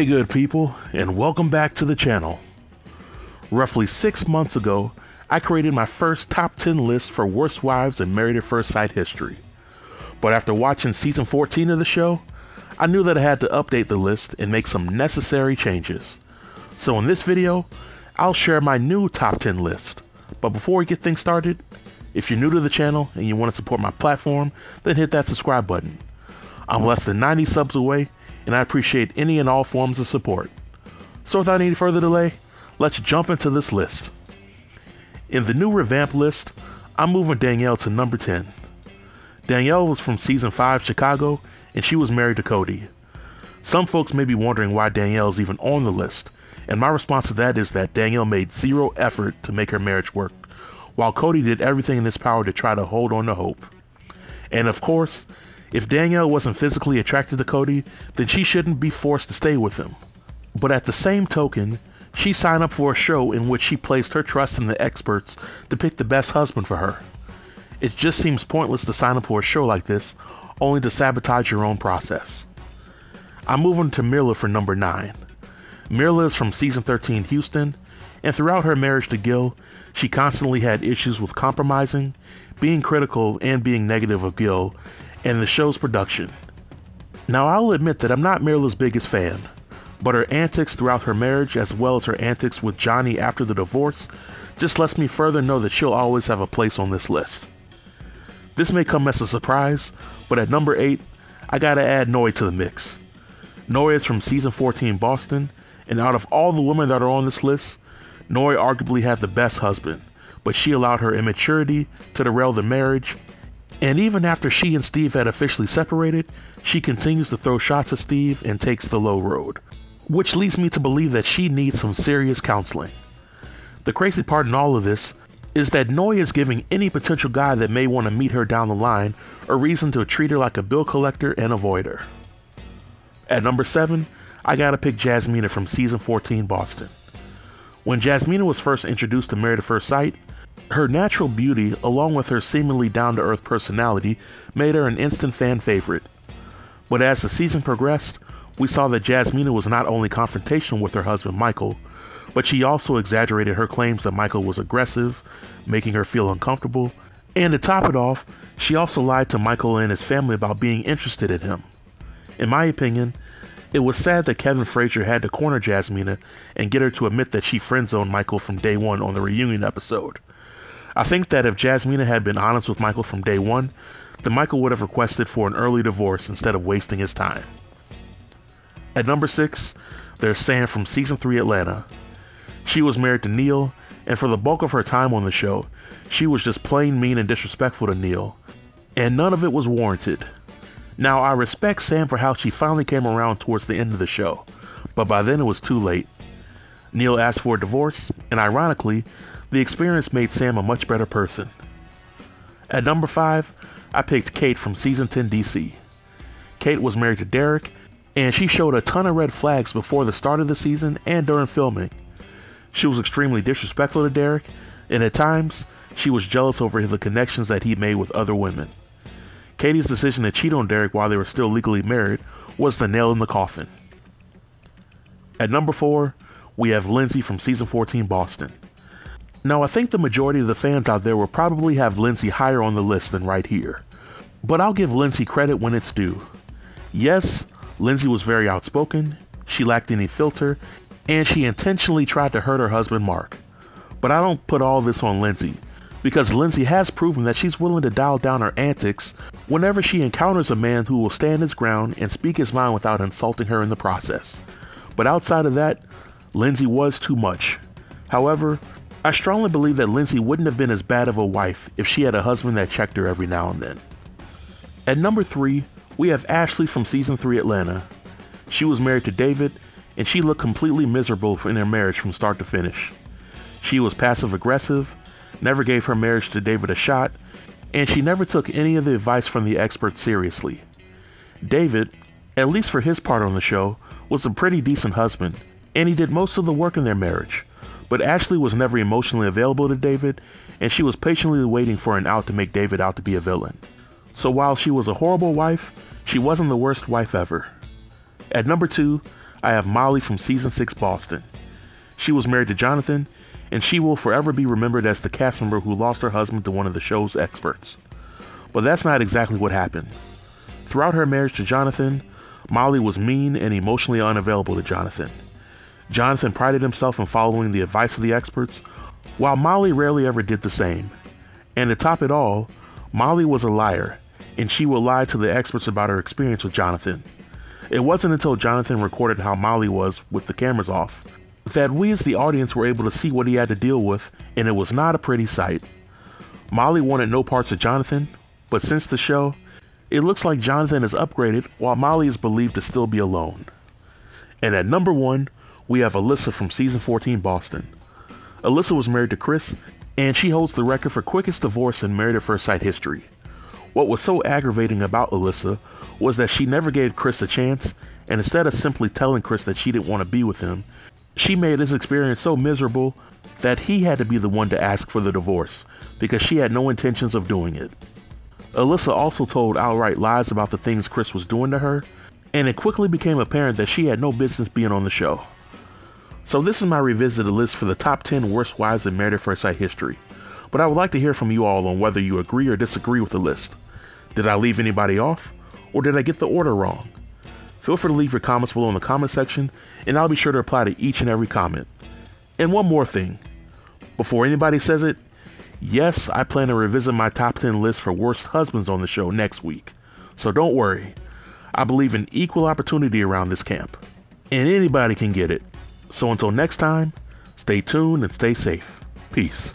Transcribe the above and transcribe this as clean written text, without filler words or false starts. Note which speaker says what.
Speaker 1: Hey good people, and welcome back to the channel. Roughly 6 months ago, I created my first top 10 list for worst wives in Married at First Sight history. But after watching season 14 of the show, I knew that I had to update the list and make some necessary changes. So in this video, I'll share my new top 10 list. But before we get things started, if you're new to the channel and you want to support my platform, then hit that subscribe button. I'm less than 90 subs away, and I appreciate any and all forms of support. So without any further delay, let's jump into this list. In the new revamped list, I'm moving Danielle to number 10. Danielle was from season 5 Chicago, and she was married to Cody. Some folks may be wondering why Danielle is even on the list, and my response to that is that Danielle made zero effort to make her marriage work, while Cody did everything in his power to try to hold on to hope. And of course, if Danielle wasn't physically attracted to Cody, then she shouldn't be forced to stay with him. But at the same token, she signed up for a show in which she placed her trust in the experts to pick the best husband for her. It just seems pointless to sign up for a show like this, only to sabotage your own process. I'm moving to Mirla for number 9. Mirla is from season 13 Houston, and throughout her marriage to Gil, she constantly had issues with compromising, being critical, and being negative of Gil and the show's production. Now I'll admit that I'm not Mirla's biggest fan, but her antics throughout her marriage as well as her antics with Johnny after the divorce just lets me further know that she'll always have a place on this list. This may come as a surprise, but at number 8, I gotta add Noi to the mix. Noi is from season 14 Boston, and out of all the women that are on this list, Noi arguably had the best husband, but she allowed her immaturity to derail the marriage. And even after she and Steve had officially separated, she continues to throw shots at Steve and takes the low road, which leads me to believe that she needs some serious counseling. The crazy part in all of this is that Noi is giving any potential guy that may want to meet her down the line a reason to treat her like a bill collector and avoid her. At number 7, I gotta pick Jasmina from season 14 Boston. When Jasmina was first introduced to Married at First Sight, her natural beauty, along with her seemingly down-to-earth personality, made her an instant fan favorite. But as the season progressed, we saw that Jasmina was not only confrontational with her husband Michael, but she also exaggerated her claims that Michael was aggressive, making her feel uncomfortable, and to top it off, she also lied to Michael and his family about being interested in him. In my opinion, it was sad that Kevin Frazier had to corner Jasmina and get her to admit that she friend-zoned Michael from day one on the reunion episode. I think that if Jasmina had been honest with Michael from day one, then Michael would have requested for an early divorce instead of wasting his time. At number 6, there's Sam from season 3 Atlanta. She was married to Neil, and for the bulk of her time on the show, she was just plain mean and disrespectful to Neil, and none of it was warranted. Now I respect Sam for how she finally came around towards the end of the show, but by then it was too late. Neil asked for a divorce, and ironically, the experience made Sam a much better person. At number 5, I picked Kate from season 10 DC. Kate was married to Derek, and she showed a ton of red flags before the start of the season and during filming. She was extremely disrespectful to Derek, and at times, she was jealous over the connections that he made with other women. Katie's decision to cheat on Derek while they were still legally married was the nail in the coffin. At number 4, we have Lindsey from season 14 Boston. Now I think the majority of the fans out there will probably have Lindsey higher on the list than right here, but I'll give Lindsey credit when it's due. Yes, Lindsey was very outspoken, she lacked any filter, and she intentionally tried to hurt her husband Mark. But I don't put all this on Lindsey, because Lindsey has proven that she's willing to dial down her antics whenever she encounters a man who will stand his ground and speak his mind without insulting her in the process. But outside of that, Lindsey was too much. However, I strongly believe that Lindsey wouldn't have been as bad of a wife if she had a husband that checked her every now and then. At number 3, we have Ashley from season 3 Atlanta. She was married to David, and she looked completely miserable in their marriage from start to finish. She was passive-aggressive, never gave her marriage to David a shot, and she never took any of the advice from the experts seriously. David, at least for his part on the show, was a pretty decent husband, and he did most of the work in their marriage. But Ashley was never emotionally available to David, and she was patiently waiting for an out to make David out to be a villain. So while she was a horrible wife, she wasn't the worst wife ever. At number 2, I have Molly from Season 6 Boston. She was married to Jonathan, and she will forever be remembered as the cast member who lost her husband to one of the show's experts. But that's not exactly what happened. Throughout her marriage to Jonathan, Molly was mean and emotionally unavailable to Jonathan. Jonathan prided himself in following the advice of the experts, while Molly rarely ever did the same. And to top it all, Molly was a liar, and she would lie to the experts about her experience with Jonathan. It wasn't until Jonathan recorded how Molly was with the cameras off that we as the audience were able to see what he had to deal with, and it was not a pretty sight. Molly wanted no parts of Jonathan, but since the show, it looks like Jonathan is upgraded while Molly is believed to still be alone. And at number 1, we have Alyssa from Season 14 Boston. Alyssa was married to Chris, and she holds the record for quickest divorce in Married at First Sight history. What was so aggravating about Alyssa was that she never gave Chris a chance, and instead of simply telling Chris that she didn't want to be with him, she made his experience so miserable that he had to be the one to ask for the divorce, because she had no intentions of doing it. Alyssa also told outright lies about the things Chris was doing to her, and it quickly became apparent that she had no business being on the show. So this is my revisited list for the top 10 worst wives in Married at First Sight history, but I would like to hear from you all on whether you agree or disagree with the list. Did I leave anybody off, or did I get the order wrong? Feel free to leave your comments below in the comment section, and I'll be sure to reply to each and every comment. And one more thing, before anybody says it, yes, I plan to revisit my top 10 list for worst husbands on the show next week. So don't worry, I believe in equal opportunity around this camp, and anybody can get it. So until next time, stay tuned and stay safe. Peace.